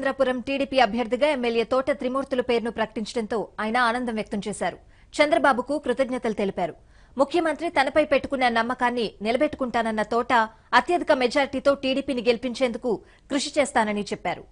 Ramachandrapuram TDP అభ్యర్థిగా MLA తోట త్రిమూర్తుల పేరును ప్రకటించడంతో ఆయన ఆనందం వ్యక్తం చేశారు. చంద్రబాబుకు కృతజ్ఞతలు తెలిపారు. ముఖ్యమంత్రి తనపై పెట్టుకున్న నమ్మకాన్ని నిలబెట్టుకుంటానన్న తోట అత్యధిక మెజార్టీతో టీడీపీని గెలిపించేందుకు కృషి చేస్తానని చెప్పారు.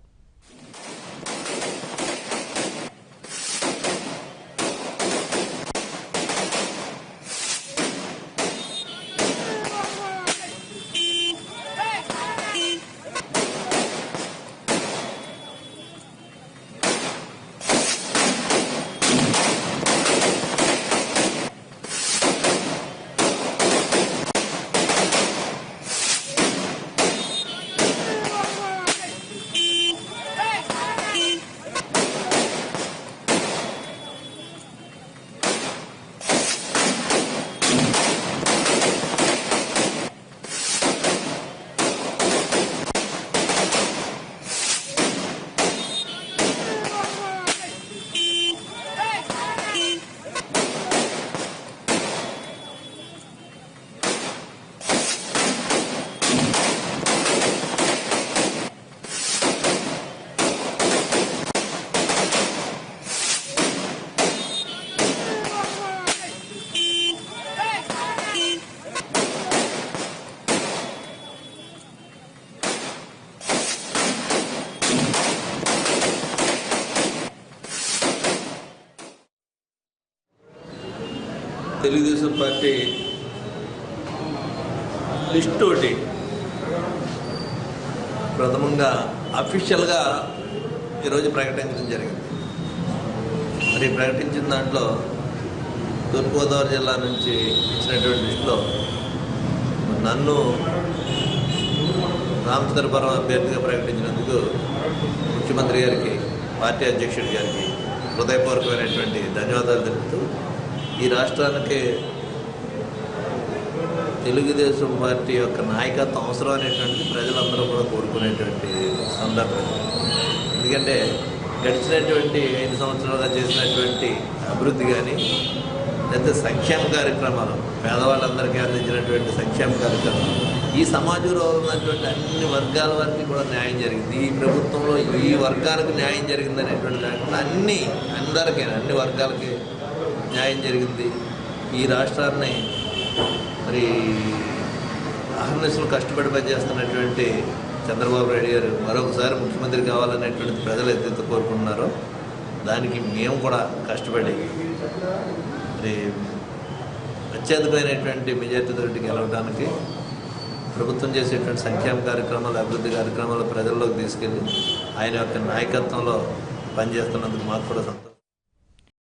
తెలుగుదేశం పార్టీ లిస్ట్ ఒకటి ప్రథమంగా అఫీషియల్గా ఈరోజు ప్రకటించడం జరిగింది. మరి ప్రకటించిన దాంట్లో తూర్పుగోదావరి జిల్లా నుంచి ఇచ్చినటువంటి లిస్టులో నన్ను రామచంద్రపురం అభ్యర్థిగా ప్రకటించినందుకు ముఖ్యమంత్రి గారికి, పార్టీ అధ్యక్షుడి గారికి హృదయపూర్వకమైనటువంటి ధన్యవాదాలు తెలుపుతూ, ఈ రాష్ట్రానికి తెలుగుదేశం పార్టీ యొక్క నాయకత్వం అవసరం అనేటువంటిది ప్రజలందరూ కూడా కోరుకునేటువంటి సందర్భం. ఎందుకంటే గడిచినటువంటి 5 సంవత్సరాలుగా చేసినటువంటి అభివృద్ధి కానీ, లేకపోతే సంక్షేమ కార్యక్రమాలు, పేదవాళ్ళందరికీ అందించినటువంటి సంక్షేమ కార్యక్రమాలు, ఈ సమాజంలో ఉన్నటువంటి అన్ని వర్గాల వారికి కూడా న్యాయం జరిగింది. ఈ ప్రభుత్వంలో ఈ వర్గాలకు న్యాయం జరిగింది అనేటువంటి కాకుండా అన్ని వర్గాలకి న్యాయం జరిగింది. ఈ రాష్ట్రాన్ని మరి అహర్నిశలు కష్టపడి పనిచేస్తున్నటువంటి చంద్రబాబు నాయుడు గారు మరొకసారి ముఖ్యమంత్రి కావాలనేటువంటిది ప్రజలు ఎంతైతే కోరుకుంటున్నారో దానికి మేము కూడా కష్టపడి మరి అత్యధికమైనటువంటి మెజార్టీతో గెలవడానికి ప్రభుత్వం చేసేటువంటి సంక్షేమ కార్యక్రమాలు, అభివృద్ధి కార్యక్రమాలు ప్రజల్లోకి తీసుకెళ్ళి ఆయన యొక్క నాయకత్వంలో పనిచేస్తున్నందుకు మాకు కూడా సంతోషం.